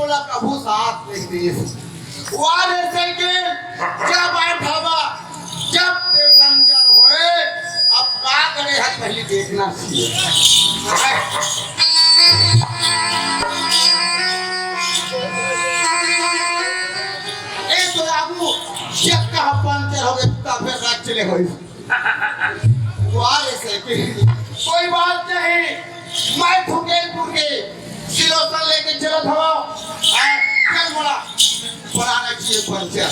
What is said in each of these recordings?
बोला प्रभु साथ नहीं दिए वाले साइकिल जब बैठावा जब ते पंचर होए अब का करे है पहले देखना चाहिए ए तो आगू जब का पंचर हो गया तब फिर रात चले होई वाले साइकिल कोई बात नहीं मैं फुके सिलोसन लेके चला था चल बोला बनाना चाहिए पंचर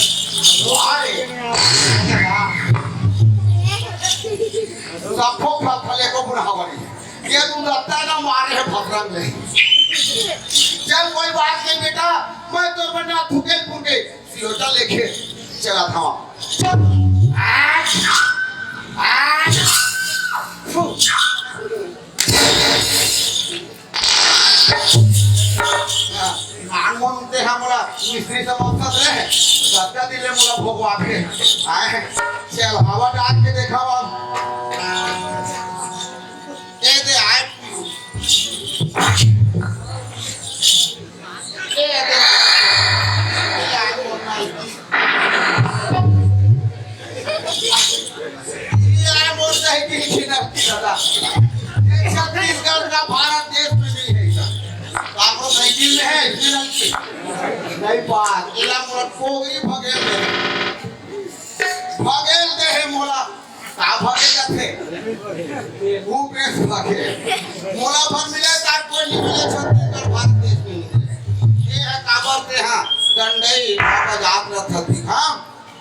सबको फले को बुढ़ावरी ये तुम रत्ता ना मारे है फसरंग ले चल कोई बात नहीं बेटा मैं तो बना फुके सिलोसन लेके चला था आंगोंते हमरा मिस्त्री से मकसद रहे सत्ता दिले मोला भोगवा के आए चल हवा डाल के देखावा ए दे आए ए दे आए मोना ये आए मोना है कि ना दादा छत्तीसगढ़ का भारत देश में नहीं है आपको साइकिल में है नहीं बात इला मोला कोगरी भगेल दे है मोला का भगे जाते वो प्रेस भगे मोला भर मिले ता कोई नहीं मिले छत्तीसगढ़ भारत देश में ये है काबर के हां डंडई बाबा जात रथ थी हां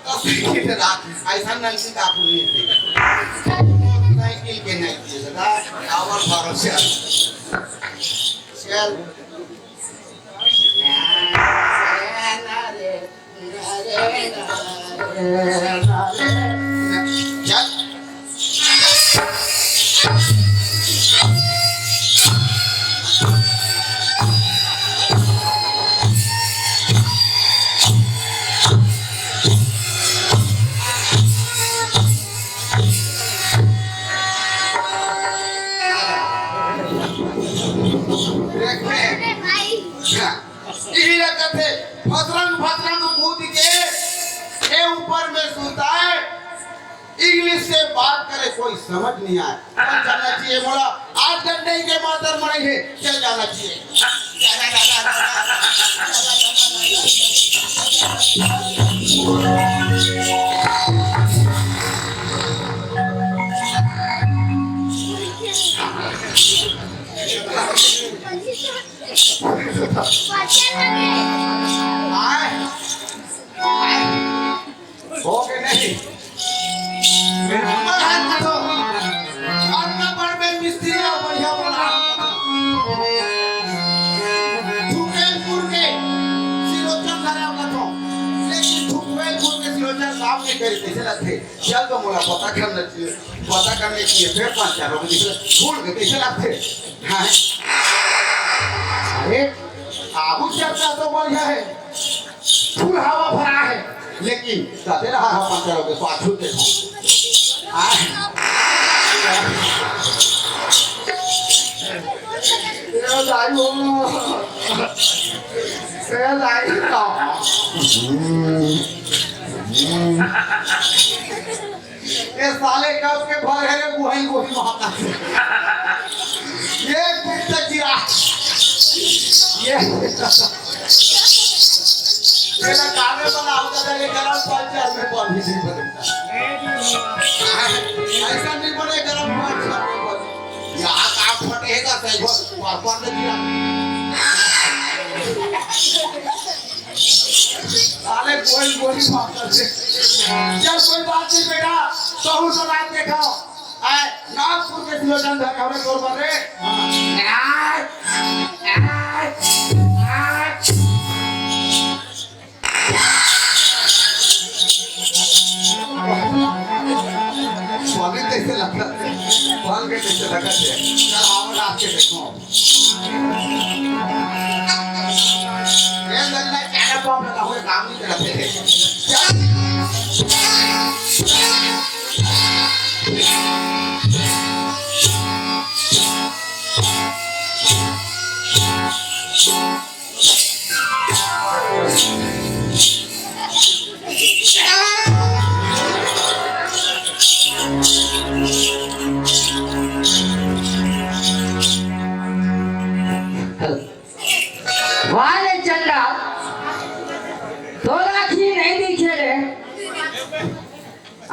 तो सीधी से रात ऐसा नहीं का पुनी साइकिल के नहीं दादा काबर भरोसे चल इंग्लिश से बात करे कोई समझ नहीं आए जाना चाहिए मोला आज डंडे के मातर मरे है चल जाना चाहिए हो गए नहीं चल तो मोला पता करने चाहिए फिर पांच चार लोग फूल के कैसे लगते हैं अरे आबू चर्चा तो बढ़िया है फूल हवा भरा है लेकिन कहते रहा हम पांच चार लोग स्वाद छूते ये साले कब के भर है वही महाता ये कुत्ता गिरा ये मेरा कामे बना होता था ये गरम पंचायत में कौन भी नहीं बनेगा ऐसा नहीं बने गरम पंचायत में बने यहाँ काम फटेगा सही बात पर गिरा साले कोई मारता है जब कोई बात नहीं बेटा तो हम सब आज देखाओ नागपुर के सिलोचन धर हमें तोड़ पर रे स्वामी कैसे लगता है फल के कैसे लगा है चल हम रात के देखो ये लगना क्या प्रॉब्लम लगा हुआ काम नहीं करते हैं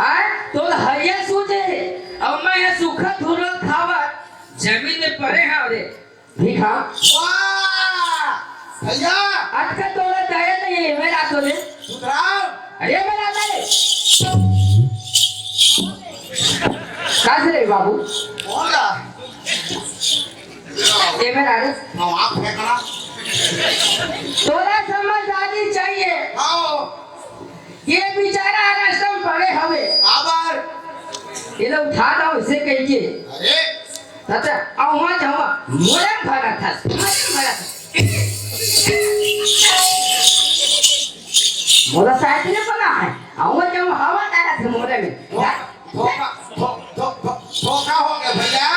आए तो हरिया सूझे अब मैं ये सूखा धुरल खावा जमीन में पड़े हैं रे भीखा वाह भैया आज का तोला दया नहीं है मेरा तोले सुधराओ अरे मेरा दे कैसे रे बाबू बोला ये मेरा रे हम आप फेंकना तोला समझ आनी चाहिए आओ ये बेचारा आश्रम पड़े हवे आबर ये लोग उठा दो इसे कहिए अरे अच्छा आओ वहां जाओ मोरे भरा था मोरा साइकिल बना है आओ जब हवा डाला थे मोरे में धोखा हो गया भैया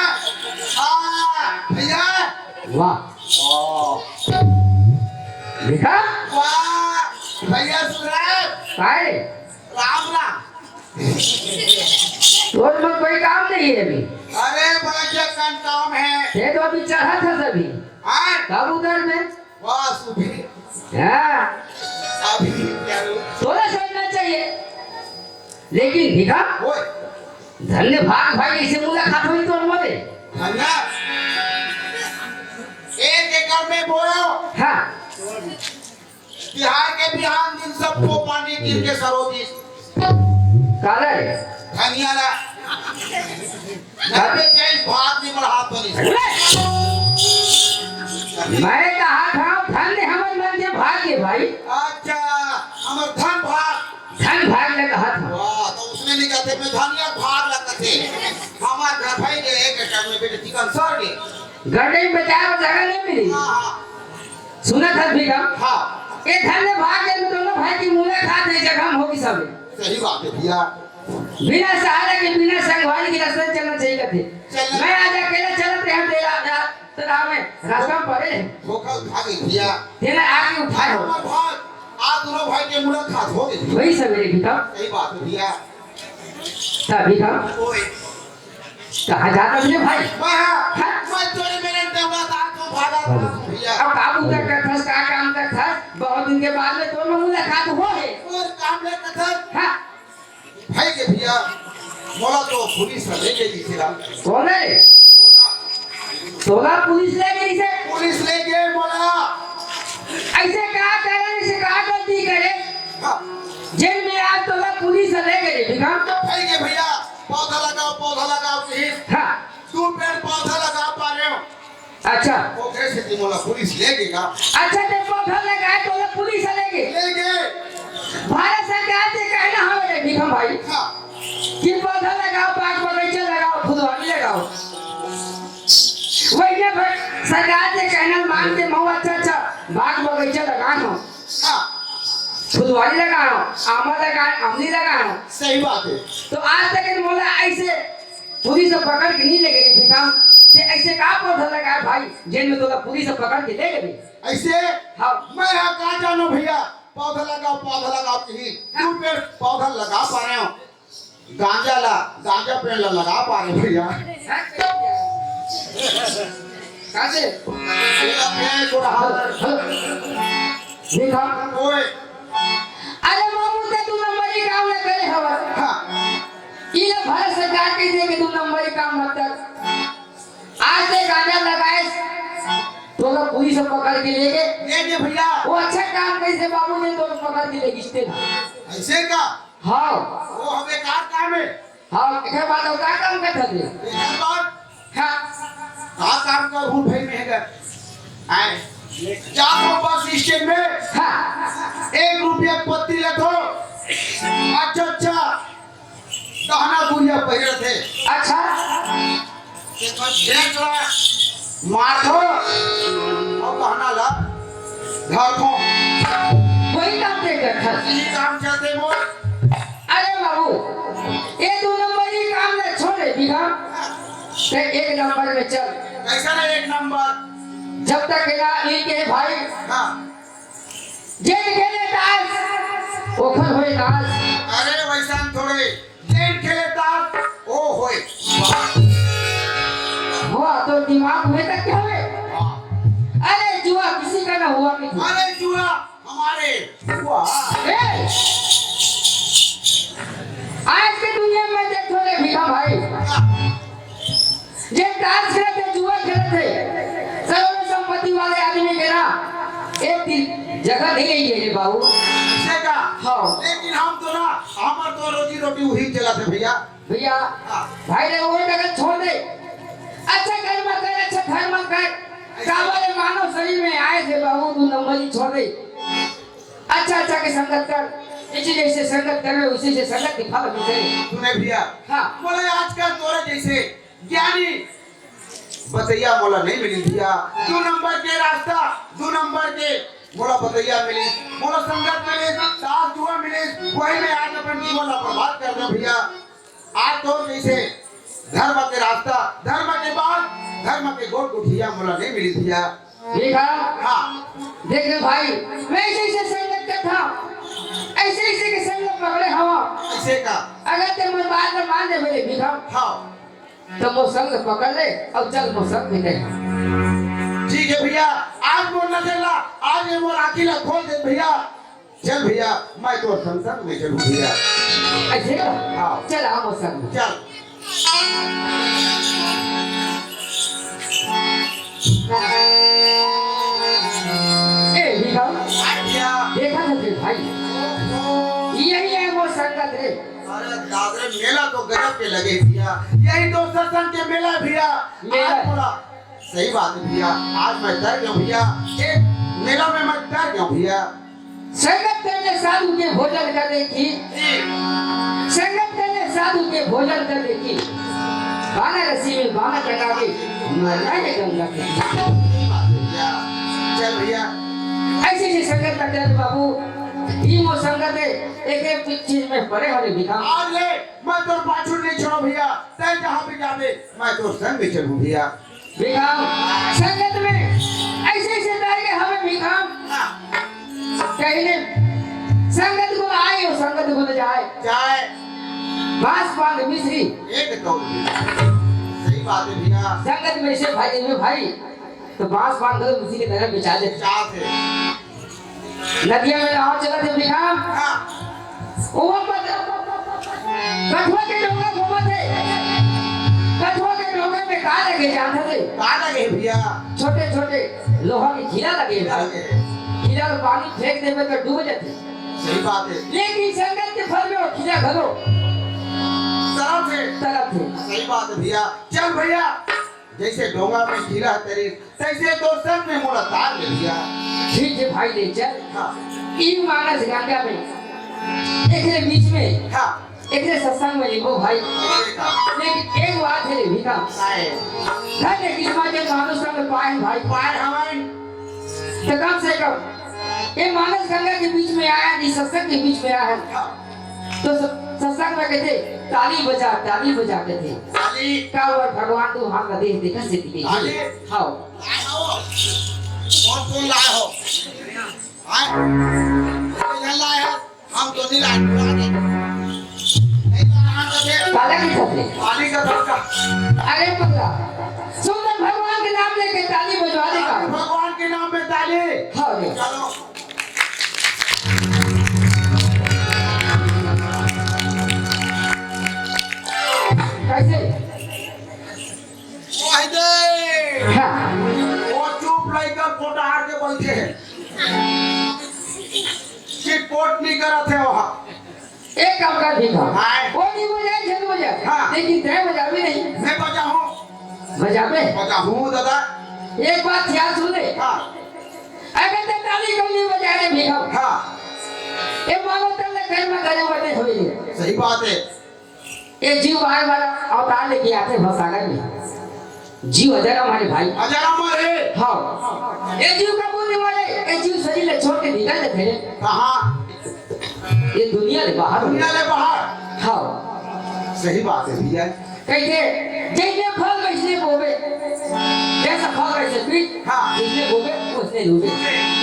भैया वाह देखा वाह भैया सुधराओ काय राम राम रोज में कोई काम नहीं है अभी अरे बड़ा कन काम है ये तो अभी चढ़ा था सभी हाँ कबूतर में वाह सुबह हाँ अभी क्या थोड़ा सोचना चाहिए लेकिन भीखा ओए धन्य भाग भाई इसे मुलाकात हुई तो मरे धन्ना 1 एकड़ में बोयो हाँ बिहार के बिहान दिन सबको पानी गिर के सरोगी काला है धनिया ला घर में तेज भात नहीं बढ़ा तो नहीं मैं कहा था धन्य हमर मन के भाग्य भाई अच्छा हमर धन भाग ले कहा था वाह तो उसमें नहीं कहते मैं धनिया भाग लगते थे हमार घर भाई ने 1 एकड़ में बेटे चिकन सर के गड्ढे में बेचारा जगह नहीं मिली सुना था भीखा हाँ ये धन्य भाग्य में दोनों भाई की मुलाकात है जगह में होगी सब सही बात है भैया बिना सहारा के बिना संगवारी के रास्ते चलना चाहिए कहते मैं आज अकेला चलते हैं तेरा तेरा में रास्ता पड़े धोखा खा गई भैया तेरा आगे उठाए हो हमार भाई आज दोनों भाई के मुलाकात हो गई वही सवेरे भीखा सही बात है भैया तभी भीखा ओए कहाँ जाता मुझे भाई मैं तोरे मेरे देवड़ा दान को भागा था भैया अब काबू तक का था का काम तक था बहुत दिन के बाद में दोनों मुलाकात हो है और काम ले कथा हाँ भाई के भैया मोला तो पुलिस ले गई थी रा कौन है सोला पुलिस ले गई से पुलिस ले गए मोला ऐसे कहा करे से कहा गलती करे हाँ जेल में आज सोला पुलिस ले गई भीखा भाई के भैया पौधा लगाओ कहीं हाँ तू पेड़ पौधा लगा पा रहे हो अच्छा वो कैसे थी मोला पुलिस ले गई का अच्छा ते पौधा लगाए तो पुलिस ले गई ले गए भारत सरकार से कहना हमारे भीखम भाई हाँ कि पौधा लगाओ बाग बगीचा लगाओ फुलवारी लगाओ वही ना सरकार से कहना मांगते मऊ अच्छा बाग बगीचा लगाओ हाँ फुलवारी लगाओ आमा लगाओ अमली लगाओ सही बात है तो आज तक इन मोला ऐसे पुलिस से पकड़ के नहीं ले गई भीखम ते ऐसे का पौधा लगाए भाई जेल में तो पुलिस से पकड़ के ले गई ऐसे हाँ मैं कहाँ जानो भैया पौधा लगाओ कहीं तू पेड़ पौधा लगा पा रहे हो गांजा पेड़ लगा पा रहे हो भैया कैसे ये पेड़ को रहा भीखम ओए अरे मामू ते तू नंबरी काम न करे हवा हाँ ये भारत सरकार के दे के तू नंबरी काम मत कर आज से गांजा लगाए तो लोग पुलिस पकड़ के ले गए भैया वो अच्छा काम कैसे बाबू ने तो पकड़ के ले गए ऐसे का हाँ वो हमें काम है हाँ के बाद वो का काम करते थे एक बार हाँ काम कर हूँ भाई में है आए जाओ बस स्टैंड में हाँ 1 रुपया पत्ती ले दो अच्छा कहना बुढ़िया पहले थे अच्छा देख ला मार दो और कहना ला घर को वही काम दे कर था ये काम चलते वो अरे बाबू ये 2 नंबर ही काम ने छोड़े बिना ते 1 नंबर में चल कैसा ना 1 नंबर जब तक ना इनके भाई हाँ जेल खेले ताश ओखर होए ताश अरे वैसा थोड़े जेल खेले ताश ओ होए हुआ तो दिमाग में तक क्या हुए अरे जुआ किसी का ना हुआ कि अरे जुआ हमारे हुआ आज के है बाबू ऐसे का हाँ लेकिन हम तो ना हमार तो रोजी रोटी वही चला थे भैया भैया भाई ने वो जगह छोड़ दे अच्छा कर्म कर अच्छा धर्म कर काबले मानव शरीर में आए थे बाबू तू नंबरी छोड़ दे अच्छा अच्छा के संगत कर इसी जैसे संगत कर रहे उसी से संगत के फल मिलते तूने भैया हाँ बोले आजकल तोरे जैसे ज्ञानी बतैया मोला नहीं मिली भैया 2 नंबर के रास्ता 2 नंबर के मोला बतैया मिली मोला संगत मिली साथ दुआ मिली वही में आज अपन जीवन ला बर्बाद कर दे भैया आज तो जैसे धर्म के रास्ता धर्म के बाद धर्म के गोल गुठिया मोला नहीं मिली भैया देखा हाँ देख ले भाई मैं ऐसे संगत का था ऐसे के संगत पकड़े हवा ऐसे का अगर ते मन बात में मान दे मेरे भिखा हाँ तो वो संग पकड़ ले और चल वो संग भी दे ठीक है भैया आज बोलना चला आज ये मोर आखिर ला खोल दे भैया चल भैया मैं तो संसद में चलूं भैया ऐसे हाँ चल आओ वो संग चल ए भिखा भैया देखा था तेरे भाई यही है वो संगत रे अरे दादरे मेला तो गजब के लगे भैया यही तो सत्संग के मेला भैया मेला बोला सही बात है भैया आज मैं डर गया भैया एक मेला में मैं डर गया भैया संगत तेरे साधु के भोजन कर देखी संगत तेरे साधु के भोजन कर देखी बाना रसी में बाना चढ़ा के मरने गंगा के भैया चल भैया ऐसे से संगत करते हैं बाबू ये वो संगत है एक चीज में पड़े वाले भिखा आज ले मैं तो पाछू नहीं छोड़ो भैया तय जहाँ भी जावे मैं तो संग में चलूं भैया भिखा संगत में ऐसे डाल के हमें भिखा कहने संगत को आए और संगत को न जाए चाहे बांस बांध मिश्री एक कौन सही बात है भैया संगत में से भाई में भाई तो बांस बांध कर उसी की तरफ बिछा दे चाहते नदिया में नाव चला थे भिखा हाँ वो कठुआ के डोंगा घूमा थे कठुआ के डोंगे में कहा लगे जाते थे कहाँ लगे भैया छोटे छोटे लोहा की खीरा लगे लगे खीरा में पानी फेंक देवे तो डूब जाते सही बात है लेकिन संगत के फल में वो खीरा घरो तरफ थे सही बात है भैया चल भैया जैसे डोंगा में खीरा तेरी तैसे तो सब में मोड़ा तार ले भैया ठीक है भाई ले चल हाँ ई मानस गंगा में एक के बीच में हाँ एक के सत्संग में लिखो भाई देखा लेकिन एक बात है भिखा आए धन्य किस्मत के मानुष में पाए भाई पार हवाई तो कम से कम ये मानस गंगा के बीच में आया इस सत्संग के बीच में आया है तो सत्संग में कहते ताली बजाते थे ताली का और भगवान तो हाथ का देख देखा से दिखे ताली हाँ कौन लाए हो आए यहाँ लाए हो हम तो नहीं लाए नहीं काला की छतरी ताली का धक्का अरे पगला सुंदर भगवान के नाम लेके ताली बजवा देगा भगवान के नाम में ताली हाँ रे चलो कैसे हाँ वो चुप लेकर कोटार के बैठे हैं चिटपोट नहीं करत है वहाँ एक काम कर दिखा हाँ। वो नहीं बजाए छत बजाए हाँ। लेकिन तय बजा भी नहीं मैं बजा हूँ बजा हूँ दादा एक बात ध्यान सुन ले हाँ अगर ते ताली क्यों नहीं बजा रहे भिखा हाँ ये मानो तले घर में गए बने हुए हैं सही बात है ये जीव बार बार अवतार लेके आते भसागर में जीव हजार हमारे भाई हजार हमारे हाँ ये जीव का बोलने वाले ये जीव शरीर ले छोड़ के निकल जाते हैं कहाँ ये दुनिया ले बाहर दुनिया ले बाहर हाँ सही बात है भैया कहते जैसे फल वैसे बोवे जैसा फल वैसे बीज हाँ। जिसने बोवे उसने डूबे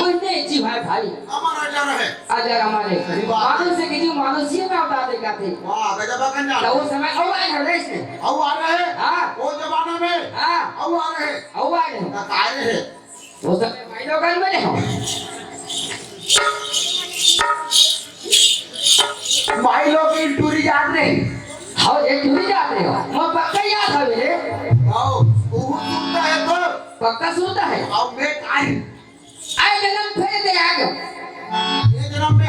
उसने जीव है भाई हमारा हजार है हजार हमारे सही बात है। मानुष से कि जीव मानुष्य में अवतार लेके आते वाह गजब का जान तो उस समय औ आए हैं देश में औ आ रहे हैं हाँ वो जमाना में हाँ औ आ रहे हैं औ आए हैं ना काहे है उस समय भाई लोग बने हो भाई लोग की टूरी याद नहीं हाँ एक दूरी जाते हो मैं पक्का याद है मेरे आओ वो सुनता है तो पक्का सुनता है अब मैं काहे आए जन्म फिर दे आगे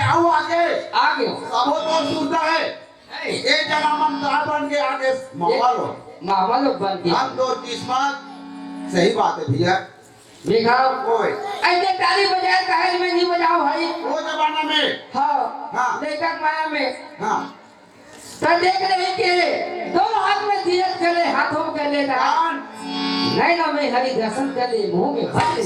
आओ आगे आ गयो सबो तो सुनता है एक जगह मन कहा बन के आगे मामा लोग बन गए हम दो किस्मत सही बात है भैया देखा ओए ऐसे ताली बजाए काहे में नहीं बजाओ भाई वो जमाना में हाँ लेखक माया में हाँ तो देख रहे कि दोनों हाथ में तीरथ करे हाथों में ले कान नैनों में हरि दर्शन करे मुंह में भर ले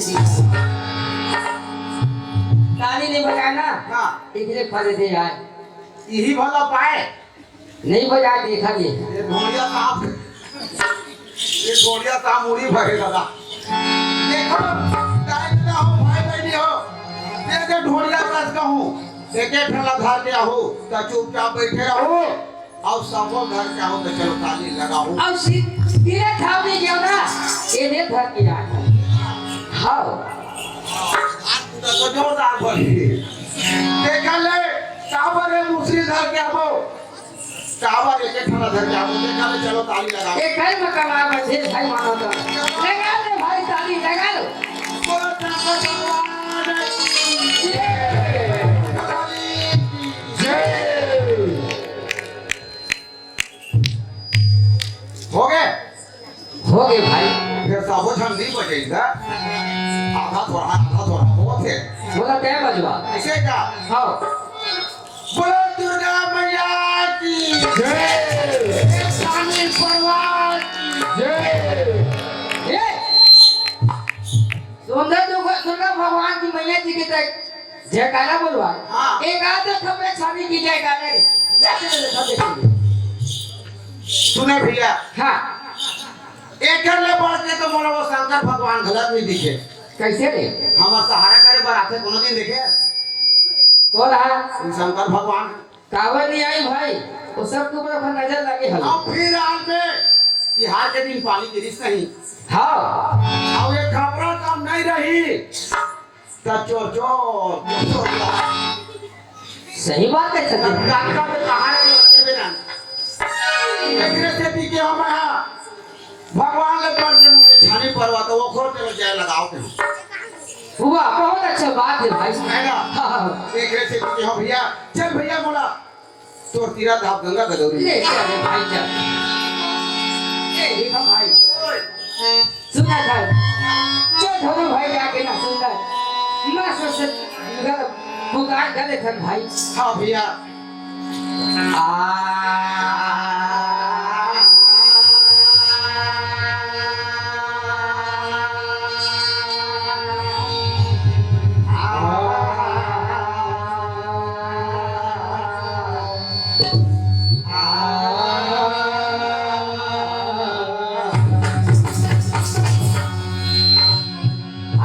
ताली नहीं बजाना हाँ इसलिए फल दे आए यही भला पाए नहीं बजा देखा ये ये गोड़िया साहब मुड़ी भरे दादा देखो दादा हो भाई बहनी हो देखे ढोलिया रस का हूँ देखे ठेला धार के आहो तो चुपचाप बैठे रहो और सबो घर के आओ तो चलो ताली लगाओ अब तेरे ठाव नहीं गया ना ये ने धर किया हाँ तो जोरदार बोली देखा ले काबर है दूसरी धर के आओ काबर एक ठेला धर के आओ देखा ले चलो ताली लगाओ एक घर में कमा बचे भाई मानो तो लगा ले भाई ताली लगा लो बोलो ठाकुर भगवान हो गए भाई फिर सबो छन नहीं बजेगा आधा थोड़ा बहुत है बोला क्या बजवा ऐसे का हाँ बोलो दुर्गा मैया की जय स्वामी परवार की जय सुंदर दुर्गा भगवान की मैया जी की तक जयकारा बोलवा हाँ। एक आध खबरें शादी की जयकारा सुने भैया हाँ एक घर ले बढ़ के तो बोलो वो शंकर भगवान गलत नहीं दिखे कैसे रे हमार सहारा करे बराते कोनो दिन देखे कौन है शंकर भगवान कावर नहीं आई भाई वो सब के ऊपर नजर लगे हल अब फिर हाल में तिहार के दिन पानी गिरिस नहीं हाँ अब ये खबरा काम नहीं रही तो चोर सही बात है तब डाका में कहा है बच्चे बिना इतने से भी के हम यहाँ भगवान ले पर जब मुझे छानी परवा तो वो खोल के जय लगाओ के हुआ बहुत अच्छा बात है भाई है ना हाँ। एक से भी हम भैया चल भैया बोला तो तीरा धाप गंगा गदौरी ले चल भाई चल ए देखो भाई सुना था जो धोनो भाई जाके ना सुनता मां से घर पुकार करे थे भाई हाँ भैया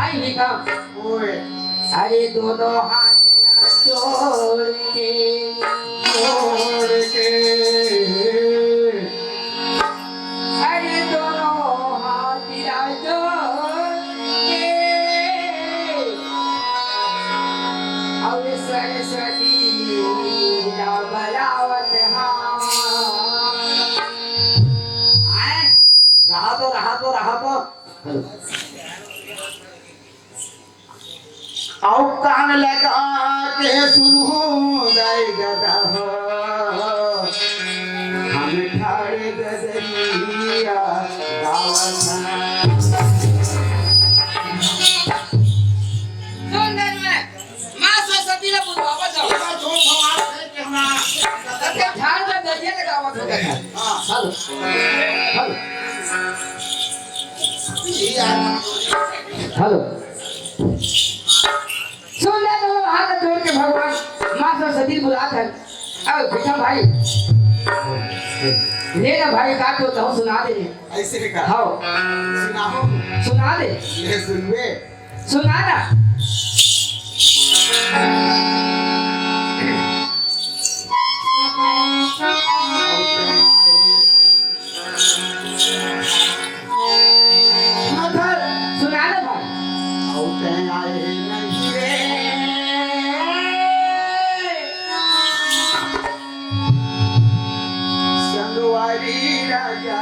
आई भी काम ओए अरे दोनों हाथ जोड़ के अरे दोनों हाथ जोड़ के और सरस्वती ना बरावत रहा तो आओ कान लगा के सुनो दाई गदा हो हम ठाड़े गदरिया गावत सुंदर में मां सरस्वती ने बुझावा जाओ जो भगवान है कि हमरा सबके ठाड़ में दरिया लगावत हो गया हां हेलो हेलो ई आदमी हेलो सुनने तो हाथ जोड़ के भगवान मां सरस्वती बुलाते हैं अब बेटा भाई ले ना भाई का तो सुना दे ऐसे का हाँ सुनाओ सुना दे ये सुनबे सुना ना सुना ना भाई औते आए नहीं रे संगवारी राजा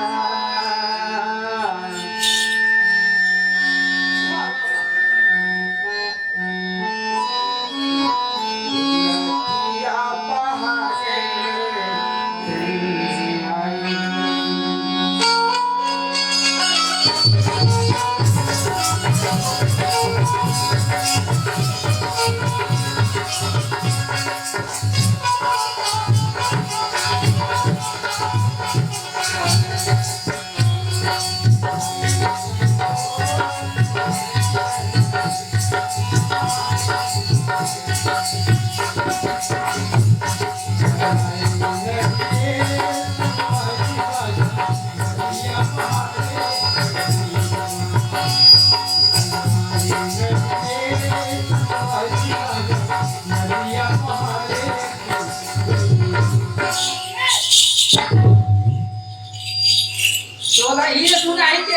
तो ये सुना है कि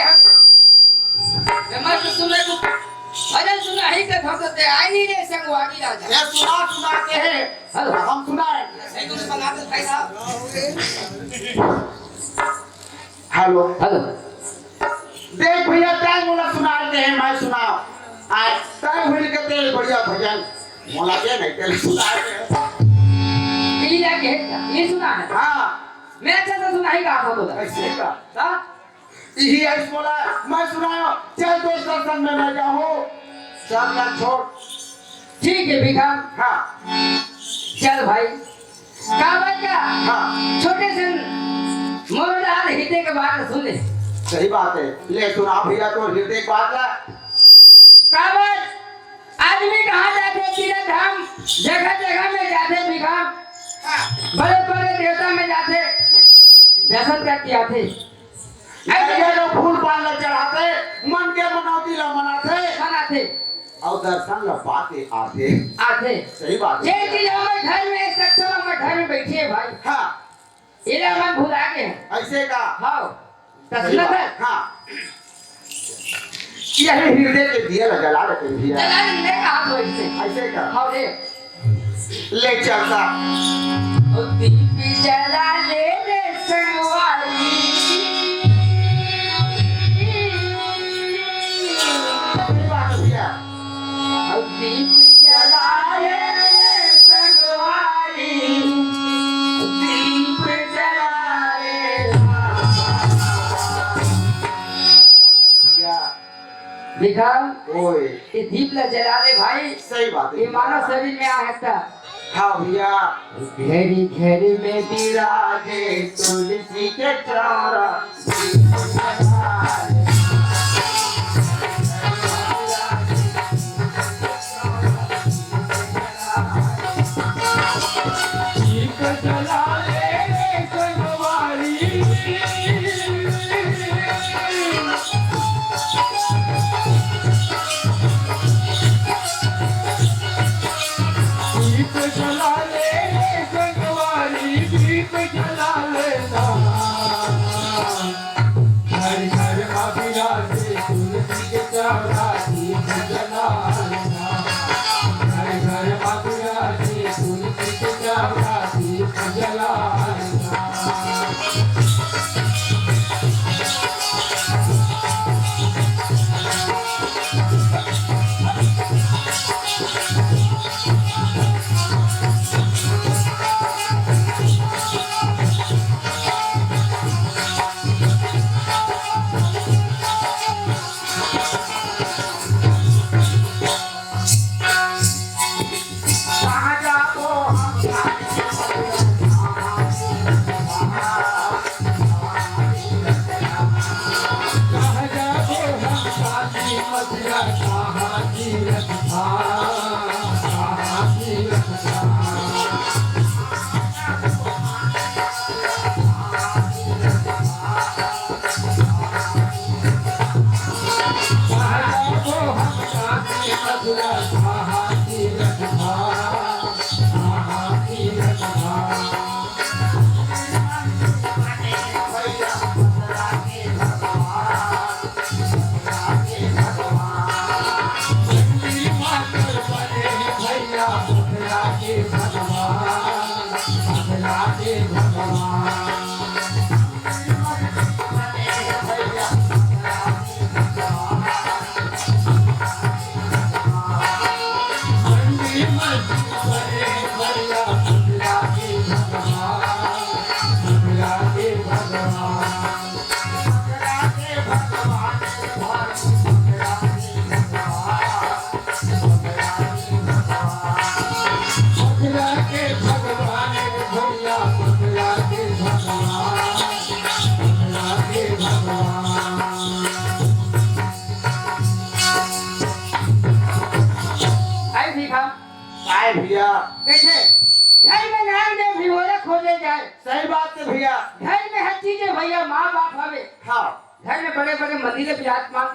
मत सुने तो भजन सुना ही के भगते आई नहीं रे संगवारी राजा ये सुना के है हेलो हम सुनाए सही तो बना दे भाई साहब हेलो हेलो देख भैया टाइम मोला सुनाते हैं मैं सुनाओ आज टाइम मिल के तेरे बढ़िया भजन मोला के नहीं तेरे सुनाते ये लगे ये सुना है हाँ मैं अच्छा से सुना ही कहा था तो ऐसे का हां यही है बोला मैं सुनायो चल दोस्त संग में मैं जाऊं सब ना छोड़ ठीक है भिखाम हाँ चल भाई काबा का हाँ छोटे से मोरदार हिते के बारे सुन ले सही बात है ले सुना भैया तो हृदय की बात है काबा आदमी कहाँ जाते तीर्थ धाम जगह जगह में जाते भिखाम बड़े बड़े देवता में जाते दर्शन करके आते ऐसे लोग फूल पान ला चढ़ाते मन के मनौती ला मनाते और दर्शन ला बातें आते सही बात ये है चीज हमारे घर में एक सक्षम हमारे घर में बैठी है भाई हाँ इले मन भुला के ऐसे का हाँ सही तसलत है बात हाँ यह हृदय के दिए ला जला देते भैया चला ले हाथ हो इससे ऐसे का हाँ ले ले चलता ओ दीप जला ले रे संगवारी सही बात है भैया ओ दीप जला ले रे संगवारी दीप जला ले भैया भिखाम ओए ये दीप ला जला ले भाई सही बात ये है मानव शरीर में आता हाँ भैया घेरी घेरी में विराजे तुलसी के चारा भैया कैसे घर में नाम दे भी बोले खोजे जाए। सही बात है भैया। घर में हर चीज है भैया, माँ बाप हवे। हाँ घर में बड़े बड़े मंदिर विराजमान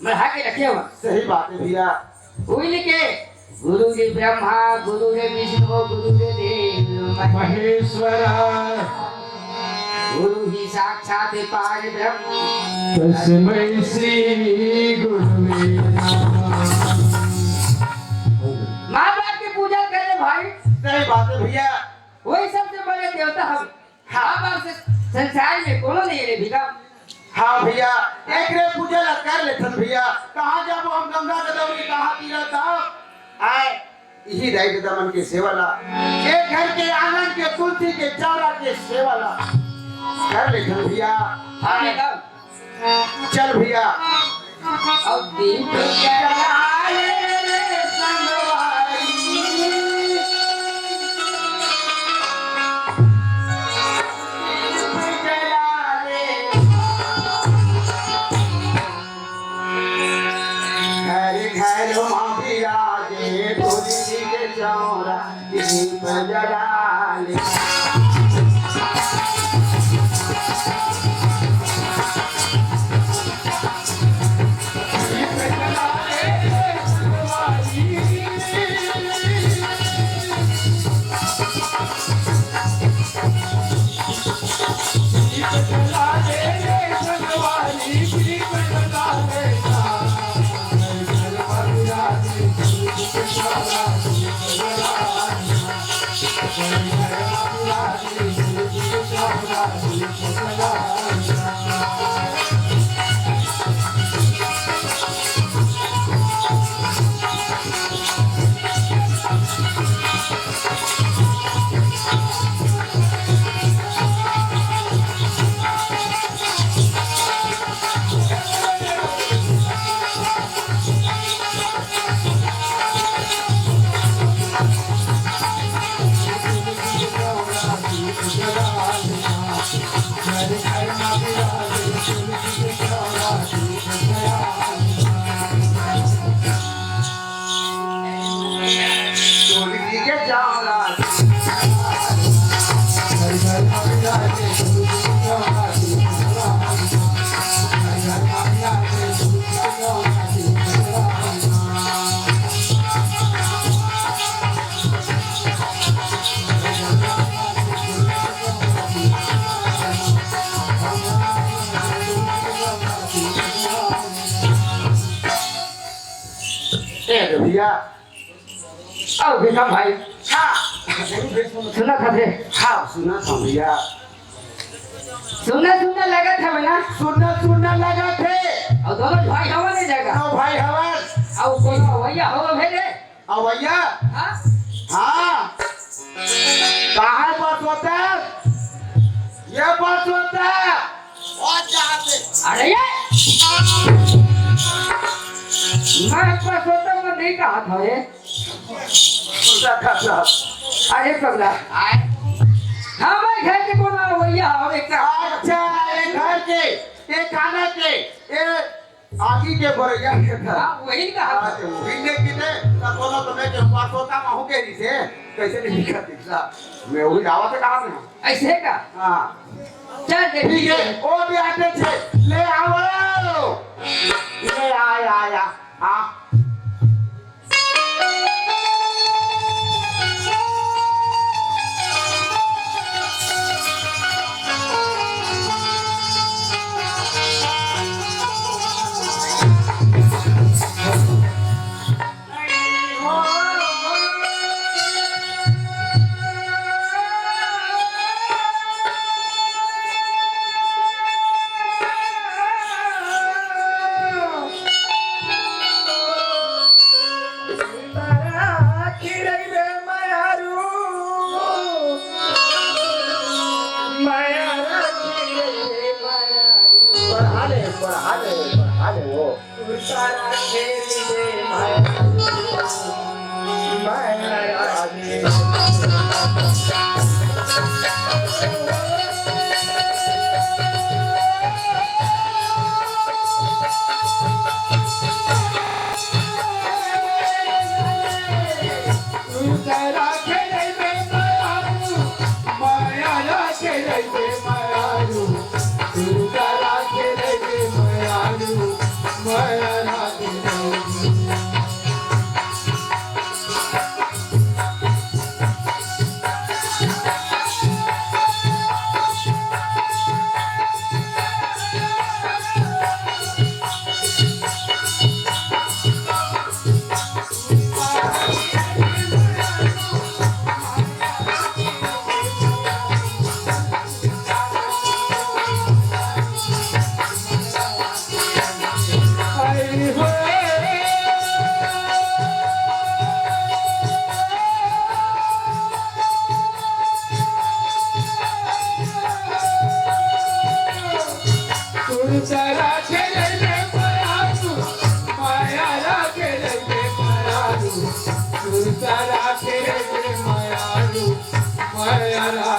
बढ़ा के रखे हुआ। सही बात है भैया। वही के गुरु जी ब्रह्मा गुरु रे विष्णु गुरु रे देव महेश्वरा गुरु ही साक्षात पार ब्रह्म तस्मै श्री गुरुवे नमः। माँ बाप की पूजा करे भाई। सही बात है भैया। वही सबसे बड़े देवता हम। हाँ। माँ बाप से संसार में कोनो नहीं रे भिका। हाँ भैया एक रे पूजा ला कर लेथन भैया। कहाँ जाबो हम गंगा के दौरी कहाँ तीरथ आए यही राइट दमन के सेवा ला एक घर के आंगन के तुलसी के चौरा के सेवा ला कर लेथन भैया। हाँ निकल चल भैया। अब दीप जलाए रे संगवारी दीप जलाए घर घर माँ बिराजे तुलसी के चौरा दीप जला ले। तुलसी के चौरा भैया। आओ बेटा भाई हाँ सुना था थे हाँ सुना था भैया। सुनना लगा था बना सुनना लगा थे। और दोनों भाई हवा नहीं जाएगा नो भाई हवन और कोनो भैया हवा भेजे। अब भैया हाँ हाँ कहाँ बस होता है ये बस होता है और चाहते अरे ये मैं पास होता हूँ नहीं कहा था ये अरे पगला हाँ मैं घर के बोला भैया और एक अच्छा एक घर के एक खाना के एक आगे के बरैया के था। वही कहा था। बिन्ने किने तब बोला तो मैं के पास होता मैं हो के से कैसे नहीं लिखा दिखला मैं वही दावा से कहा मैं ऐसे का हां चल ठीक है ओ भी आते थे ले आओ ले आया हां तेरा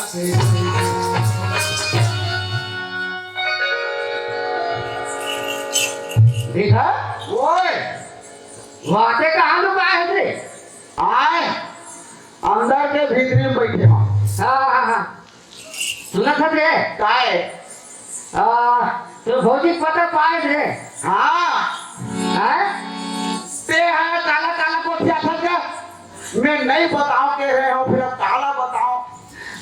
थे देखा ओए वाटे कहाँ लोग आए थे आए अंदर के भीतरी में बैठे हो हाँ सुना था रे काहे तो भौजी पता पाए थे हाँ हैं ते है काला काला को क्या था क्या मैं नहीं बताओ के रहे हो फिर अब काला बताओ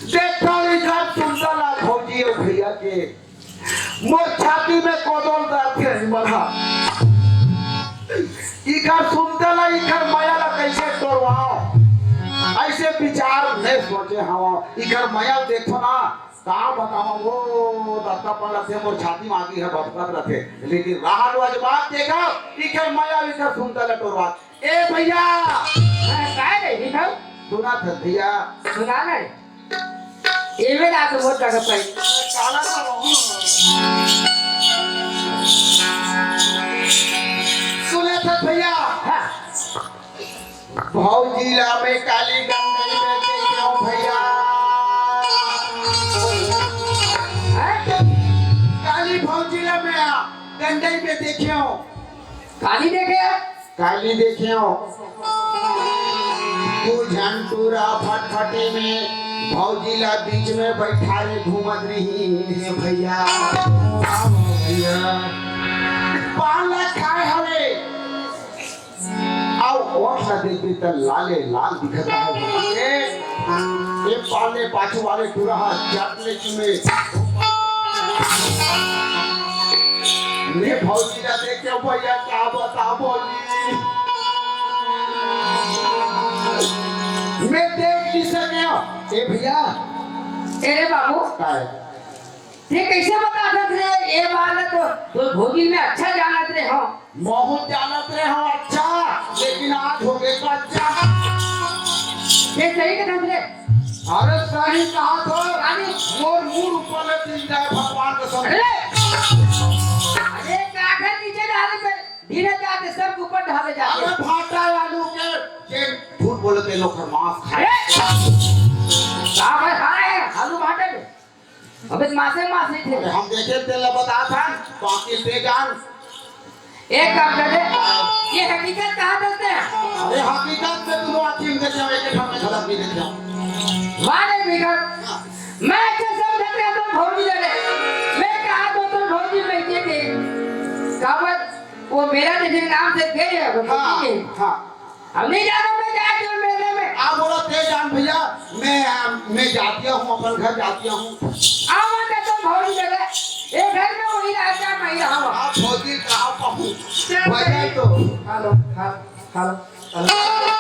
देखो इधर सुंदरला भौजी और भैया के मोर छाती में कोदल दर्द के बना इधर सुंदरला इधर माया ला कैसे तोड़वाओ ऐसे विचार नहीं सोचे हवा इधर माया देखो ना कहाँ बताओ वो दत्ता पर रखे मोर छाती में आगी है बबकत रखे लेकिन राहत वजबात देखा इधर माया इधर सुंदरला तोड़वा ए भैया काय रे देखा सुना था भैया सुना नहीं ये में आके बहुत जगह पे काला सुना था भैया हाँ भौजी ला में काली गंगई में देखे हो भैया काली भौजी ला में गंगई में देखे हो काली देखे काली देखे हो तू झंटूरा फटफटी में भौजी ला बीच में बैठा रे घूमत रही है भैया भैया पाला खाए हवे आओ और ना देखी तो लाले लाल दिखता है ये पाले पाछू वाले पूरा चाटने में मैं भौजी का देख के भैया क्या बता भौजी मैं देख नहीं सके ए भैया अरे बाबू क्या है ये कैसे बता सकते रे ये बात तो भोगी में अच्छा जानत रे हो बहुत जानत रहे हो अच्छा लेकिन आज हो गए कच्चा ये सही कहत रे अरे सही कहा तो काली मोर मुंह ऊपर ले दिन जाए भगवान कसम अरे काखा नीचे डाले पे धीरे जाते सब ऊपर ढाले जाते अरे भाटा आलू के झूठ बोलते लोग का मांस खाए का भाई खाए आलू भाटे में अबे मासे थे अरे हम देखे तेल बता था बाकी ते जान एक काम कर दे ये हकीकत कहाँ दसते हैं अरे हकीकत में तुम आखिर में देखे हो एक हम में खलक भी देखे हो वाले बिगड़ मैं क्या समझ रहे तो भौजी ले मैं कहा तो भौजी में के कावत वो मेरा जिसके नाम से गए है वो भौजी हां हम नहीं जाना मैं जाके मेले में आप बोलो ते जान भैया मैं जाती हूं अपन घर जाती हूं आवा तो भौजी ले ये घर में वही रहता मैं रहा आप भौजी कहां कहूं भैया तो हेलो हेलो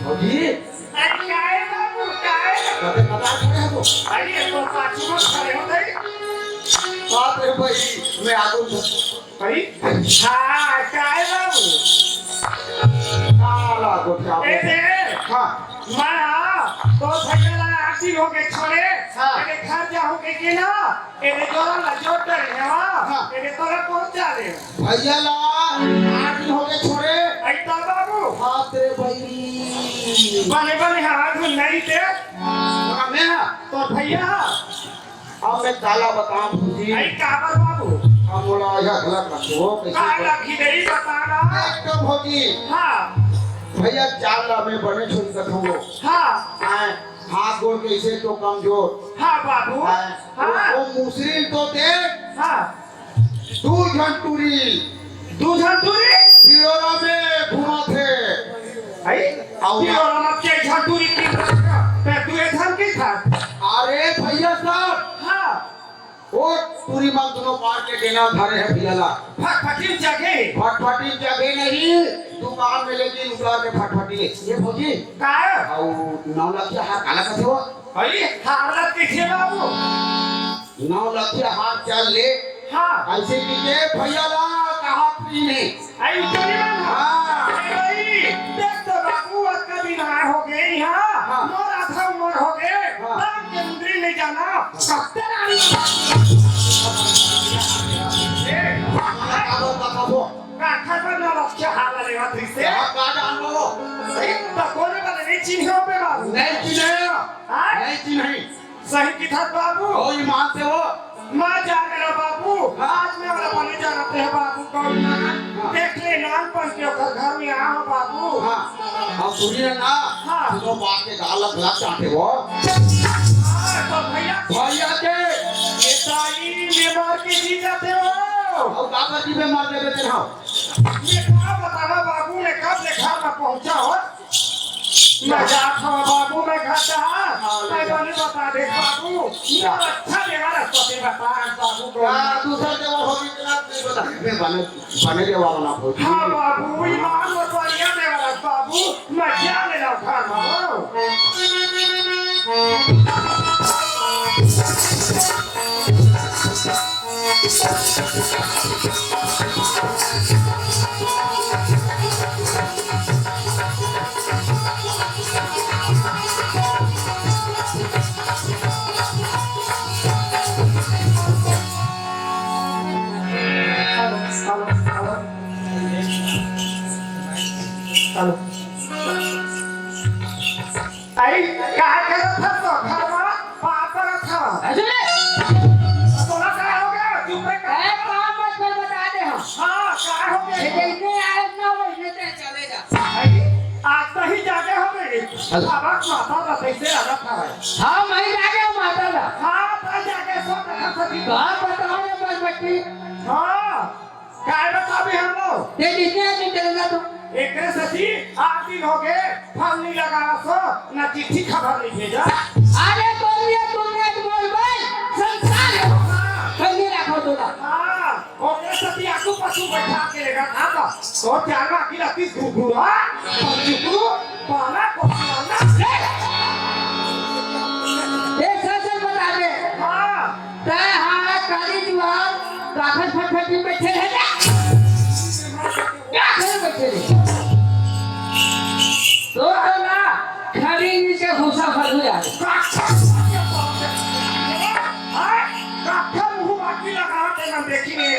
भौजी काय बाबू काय कते पता करे हो अरे तो पाछू में खड़े हो गए बात रे भाई मैं आगू भाई हां काय बाबू काला को क्या ए दे हां मैं तो भैया आती हो के छोड़े हाँ। मेरे घर जाओ के ना एने जोरा ला जोड़ कर है हाँ। एने तोरा पहुंचा दे भैया ला आज दिन हो गए छोड़े ऐता बाबू हाथ रे भाई बने हाथ नहीं दे मैं तो भैया अब मैं काला बताऊं भूजी आई काबर बाबू अब बोला यह गलत मत हो काला कैसे की नहीं बताना एक तो भौजी हां भैया चाल ला में बने छोड़ कथो हां हाथ गोड़ कैसे तो कमजोर हां बाबू हां वो मुसरिल तो देख हां दू झंटूरी दूसरा दूरी पिरोरा में घुमा थे आई ये और हम के झटूरी की पे तू ये धम की था अरे भैया साहब हां वो पूरी माल दोनों पार के देना धारे है फिलला फटफटी जगह फटफटी जगह नहीं दुकान में लेके उतार के फटफटी ये भौजी का और 9 लाख के हाथ काला कथे हो अरे हालत कैसे बाबू 9 लाख के हाथ चल ले हाँ ऐसे कीजिए भैया ला कहा फ्री नहीं आई उतरी ना हाँ। अरे भाई देख तो बाबू अक्का भी ना हो गए यहाँ हाँ। मोर आधा उम्र हो गए हाँ। राम के मंदिर नहीं जाना कब तक आनी काठा पर ना रखे हाल ले बात से तो कोने वाले नहीं चिन्ह हो बे बाबू नहीं चिन्ह सही की था बाबू माँ जा रहा बाबू आज में वाला पानी जा रहे हैं बाबू कौन ना देख ले नाम पर के घर में आओ बाबू तो भैया ये ताई में मार के जी जाते हो ये क्या बतावा बाबू ने कब ले घर में पहुंचा हो मैं जाता हूँ बाबू मैं घर जा मैं बोली बता दे बाबू ये अच्छा जगह रास्ता पे बता बाबू को हाँ बाबू ईमान और परिया दे वाला बाबू मैं क्या ले रहा घर में आई क्या कर रहा था तो घर में बात कर रहा था बोला क्या हो गया चुप है हाँ क्या हो गया आज तो ही जाके हो गई अब माता का कैसे लगा था हाँ तो जाके सो हाँ क्या बता भी हम लोग एक सची 8 दिन हो गए फल नहीं लगा सो ना चिट्ठी खबर नहीं भेजा हाँ ओके सची आकू पशु बैठा के लेगा था तो चारवा की लती घुघुरा पंचुकू पाला को फटफटी बैठे रहना क्या करे बैठे रहे तो ना खरीद के भूसा फल हो जाए देखी नहीं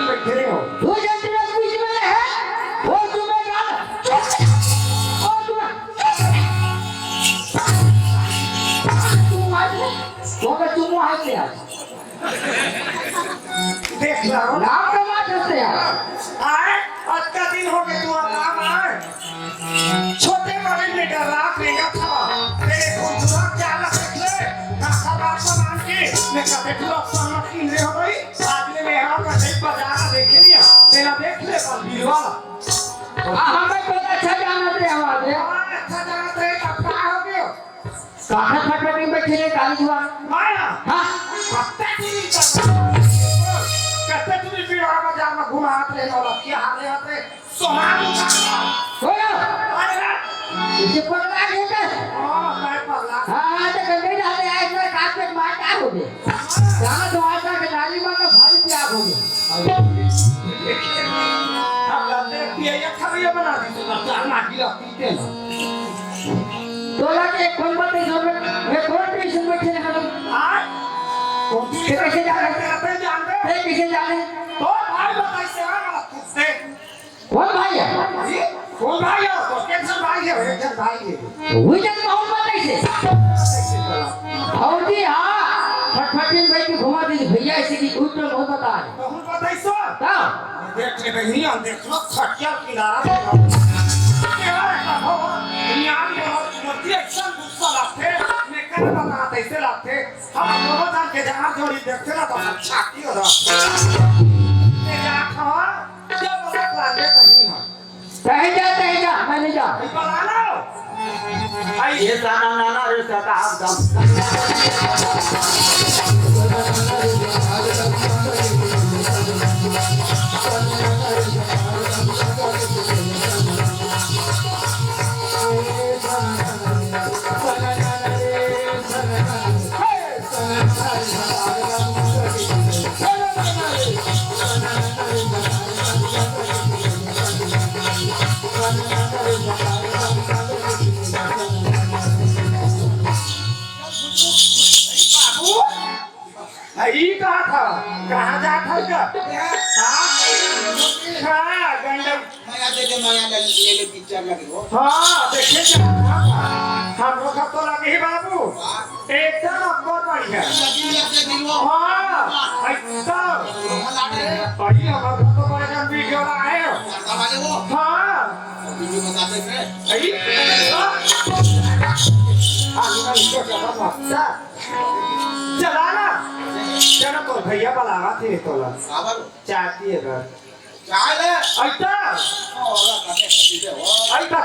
बैठे हो वो जंतु बीच में है वो तुम्हें गाना तुम आज ले आज देख लो नाम का बात है यार आए आज का दिन हो गया तू काम आए छोटे बड़े में डरा देगा था तेरे को जुआ क्या लग ले काका बात मान के मैं कहते तू अपना की ले हो गई आज ने मैं यहां का देख बाजार देख लिया तेरा देख ले पर बीरवा हमें पता अच्छा जाना थे हमारे अच्छा जाना थे अब क्या हो गया काका फटफटी में बैठे काली जुआ माया हां कहते तुम बीरवा बाजार में घुमा ले वाला क्या हाल है सोहान बोलो अरे इसे पगला गया क्या मैं पगला हां तो गंदे डाले आए तो काट पे मार क्या हो गए जहां तो आता के डाली में तो भारी त्याग हो गए हम देखती है ये खरिया बना दी तो जाना की लगती है तोला के कौन बात है जो मैं कौन टेंशन में थे हम आज कैसे जा रहे हैं जान दे कैसे जा रहे तो भाई बताइए से वाला कुत्ते कौन भाई है कौन भाई है तो कैसे भाई है एक भाई है वो जब कौन बताइए और जी हां फटफटी में बैठ के घुमा दीजिए भैया ऐसे की कुछ तो नहीं पता है तो हम बताइए सो हां देख ले नहीं हम देख लो खटिया किनारा क्या है हो दुनिया में मोती एक्शन गुस्सा लगते मैं क्या बताते ऐसे लगते हम दोनों जान के जहां जोड़ी देखते ना तो अच्छा की हो रहा ये जा खा जब बड़ा लागे कहीं हम कहे जाते हैं क्या मैं नहीं जा ये साना नाना रे साता आप दम ये कहा था कहाँ जा था क्या हाँ गंडक माया दे दे माया ले ले पिक्चर लगे हो हाँ देखिए क्या हम लोग तो लगे ही बाबू एकदम अकबर बढ़िया लगी अपने दिल में हाँ एकदम लाडे अभी हमारे घर तो बड़े जन वीडियो लाए हो करता वाले वो हाँ वीडियो बताते थे अभी आलू इसको चला ना चलो तो भैया बुलावा थे तोला आवर चाहती है घर चाय ले ऐसा ओला काटे खाती दे ओ ऐसा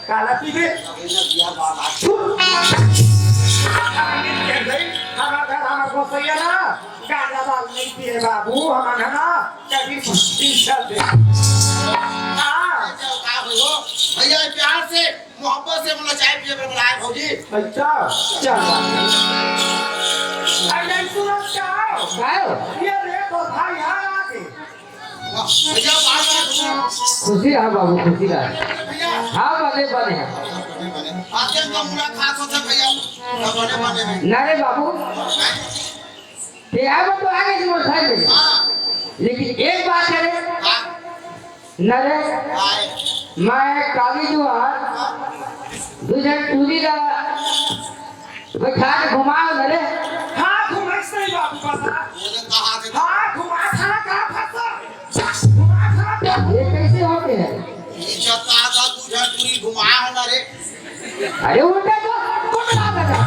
काला पीबे इन्हें दिया बात आज हमारा घर हमारा को सही है ना गाजा बाल नहीं पिए बाबू हमारा ना कभी तीन साल दे हाँ भैया प्यार से मोहब्बत से बोला चाय पिए बुलाए भौजी अच्छा चल अरे सुनो क्या ये रे तो भाई यहाँ आके भैया बाहर खुशी रहा बाबू खुशी रहा भैया हाँ बने बने आते तो मुलाकात होता भैया बने बने में नारे बाबू ते आए तो आगे से मोर खाई में हां लेकिन एक बात है हां नरे आए मैं काली जो है दूसरे टूरी का बैठा के घुमाओ नरे हाँ घुमाई सही बाबू पता मुझे कहा थे हाँ घुमा था कहाँ फंसा घुमा था ये कैसे होते हैं इज्जत का था तुझे पूरी घुमाया होना रे अरे उल्टा तो कुछ ना करता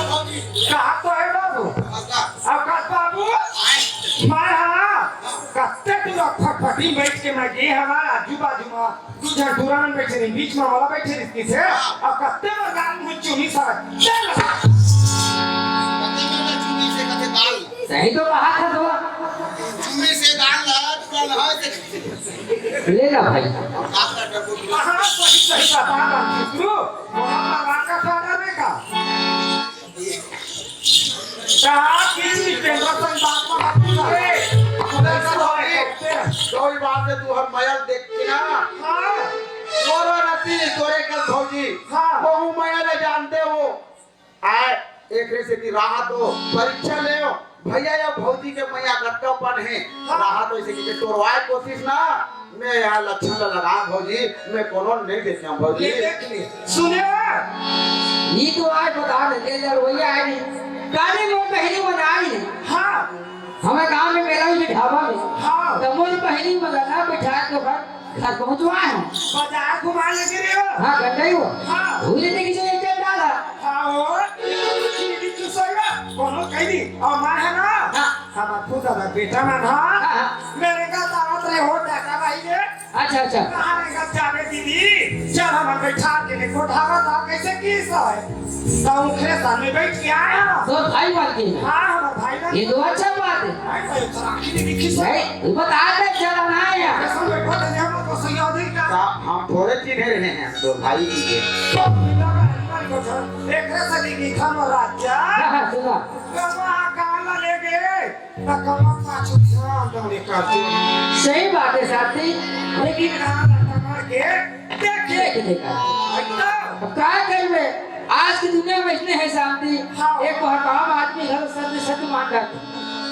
भौजी कहाँ तो है बाबू अच्छा अब कहाँ बाबू आए मैं हाँ कत्ते तू लोग फटफटी बैठ के मैं गए हमारा आजू बाजू में तुझे दुरान बैठे नहीं बीच में वाला बैठे रिश्ते थे अब कत्ते में गाल मुझ चुनी सारा चल कते में चुन्नी से कते दाल सही तो कहा था तो चुन्नी से दाल ला तुरंत है ले ना भाई आप का डब्बू हाँ सही सही बता रहा हूँ तू मोहम्मद वाका खाना देगा कहाँ किसी टेंशन बात में मत करे कोई बात है तू हम मयल देख के ना हाँ तोरो रती तोरे कल भौजी हाँ। बहु मयल जानते हो आए एक से की राहत हो परीक्षा ले हो भैया या भौजी के मैया गट्टापन है राहत हो इसे की तोड़वाए कोशिश ना मैं यहाँ लक्षण लगा भौजी मैं कोनो नहीं देता हूँ भौजी ये देख ले सुने ये तो आज बता देते यार वही आए नहीं गाने में पहली बना नहीं हाँ हमें गांव में मेला हुई ढाबा में हाँ तो मोर पहली बगाना बिठा के घर पहुंचवाए हैं बाजार घुमा लगे रे हाँ गंदा ही हुआ हाँ भूले थे किसी ने चल डाला हाँ और चीनी तू सोया कोनो कह दी और मैं है ना हाँ। हमारा खुदा का बेटा मैं ना हाँ। मेरे का दावत रहे हो डाका भाई ने अच्छा अच्छा कहाँ रे का जावे दीदी चल हम बैठा के ले कोठावा था कैसे की है ताऊ खेत में बैठ के आया तो भाई बात की हाँ हमारा भाई ना ये तो अच्छा बात है भाई भाई चराखी ने लिखी से भाई बता दे चला ना आया कैसे बैठा थे हम को सही आदि का हम थोड़े चिन्ह रहे हैं तो भाई जी के एक रसली की खानो राजा हाँ सुना कमा काला ले गए ना कमा पाछू ध्यान दे कर सही बात है साथी लेकिन कमा के देखे देख देखा एकदम अब क्या कर में आज की दुनिया में इतने है शांति हाँ। एक काम आदमी घर सत्य मान जाते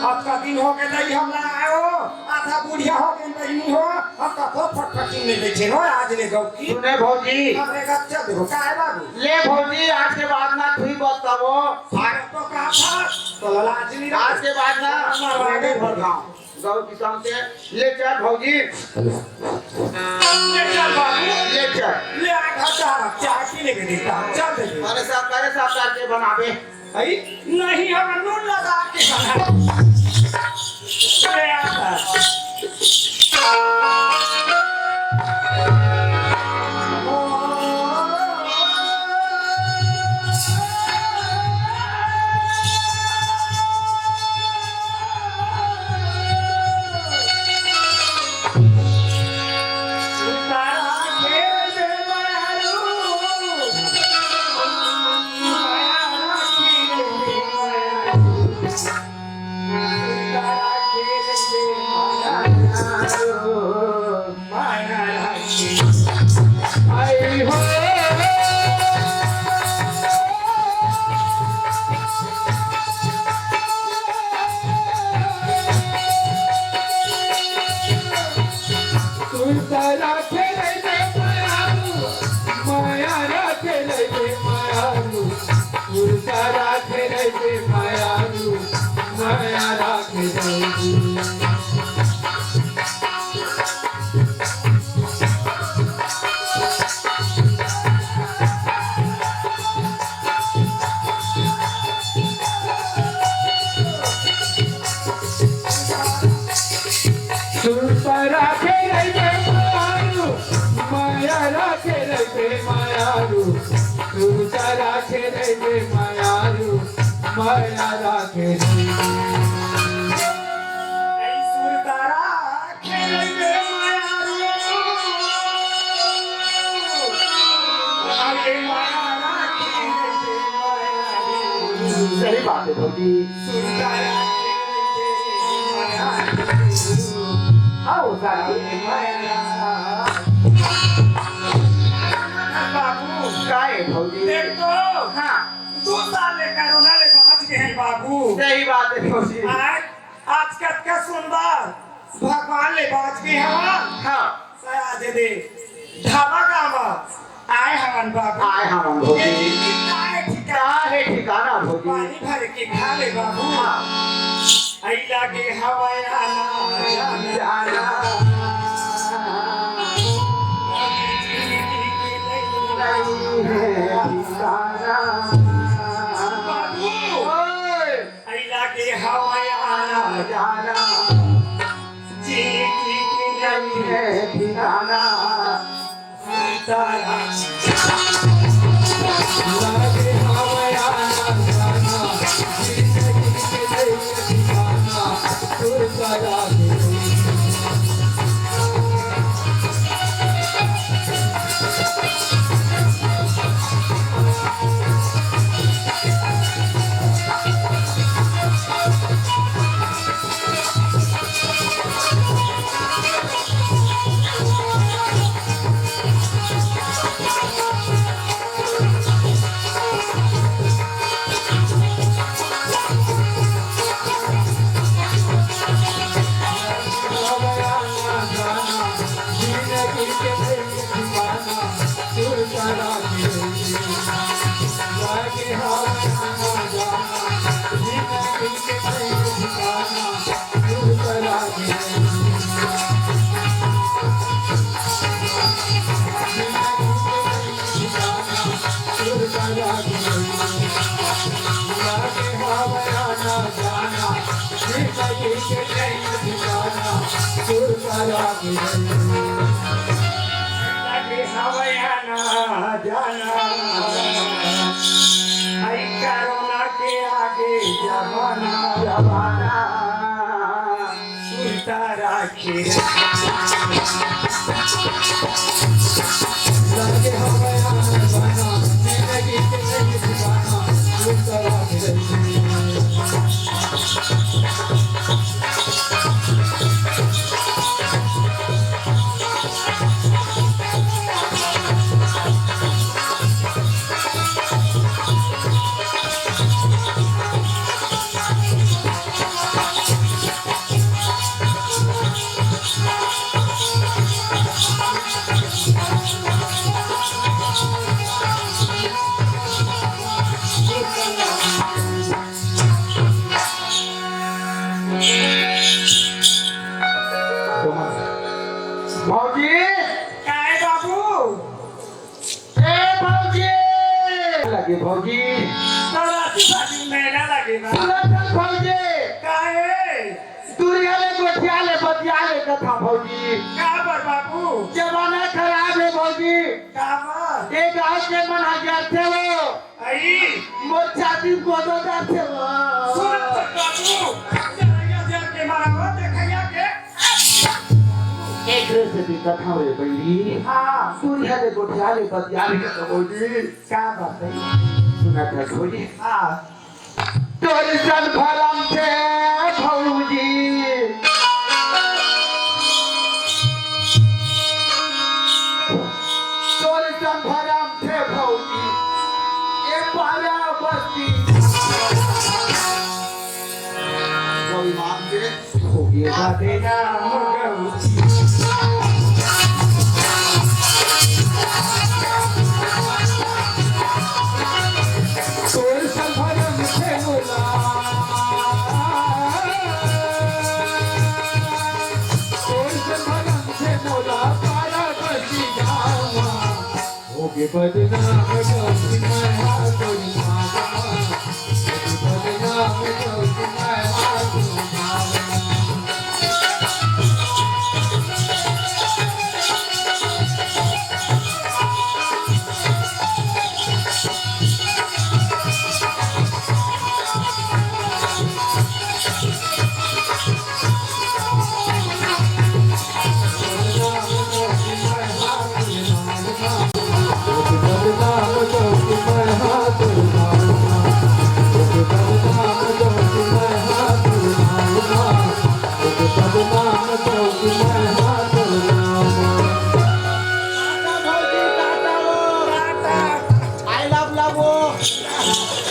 आज का दिन हो गए नहीं हम ना आए हो आधा बुढ़िया हो गए नहीं हो अब का तो फटफटी नहीं बेचे हो आज ले गौ की सुने भौजी हमरे का चल देखो का है बाबू ले भौजी आज के बाद ना तुई बताओ भाग तो का था तो लाज नहीं आज के बाद ना हमारे भर गाँव गौ किसान से ले चल भौजी ले चल बाबू ले चल ले आधा चाय पीने के देता चल दे मेरे साथ करके बनावे आई नहीं हम नून लगा के बना ले आता राखे रे मायारू माया राखे रे मायारू तुरसा राखे रे मायारू माया राखे रे राखे रे मायारू माया राखे रे मायारू तुरसा राखे रे मायारू माया राखे रे सुरतारा खेले रे मायारू अरे माया खेले रे मायारू सही बात है भौजी सुरतारा आओ सारी बाबू काय भौजी देखो हाँ 2 साल ले कोरोना ले पहुंच गए हैं बाबू सही बात है भौजी आज का सुंदर भगवान ले पहुंच गए हैं हाँ सया दे दे ढाबा गामा आए हवन बाबू आए हम भौजी ठिकाना क्या है ठिकाना भौजी पानी भर के खा ले बाबू हाँ आई लागे हवाया ना जाना नहीं है ठिकाना बाबू ओए आई लागे हवाया ना जाना जिंदगी की नहीं है ठिकाना तारा लागे हवाया ना जाना जिंदगी के लिए ठिकाना तुरसा राखे लागे हवाया ना जाना आई कोरोना के आगे जमाना जमाना सुनता राखे लागे हवाया ना जाना जिंदगी के लिए ठिकाना तुरसा राखे भौजी काय बाबू ए भौजी लगे भौजी तोराची भाजी मेला लागे ना सुनत भौजी काय दुरियाले गोठियाले बतियाले कथा भौजी का बर बाबू जमाना खराब है भौजी का बर एक गांव के मन हजार थे वो आई मोर छाती को दो थे वो सुन बाबू जरा जरा के मारा देखैया के एक रेसिपी कथा हुई बड़ी हां दुरियाले गोठियाले बतियाले कथा भौजी का बात है सुनत है भौजी हां तोर सन फलम थे भौजी तोर सन फलम थे भौजी ए पारा बस्ती कोई मान के हो गया बातें देना मुगौती टाटा भाऊजी, टाटा वो. I love love वो.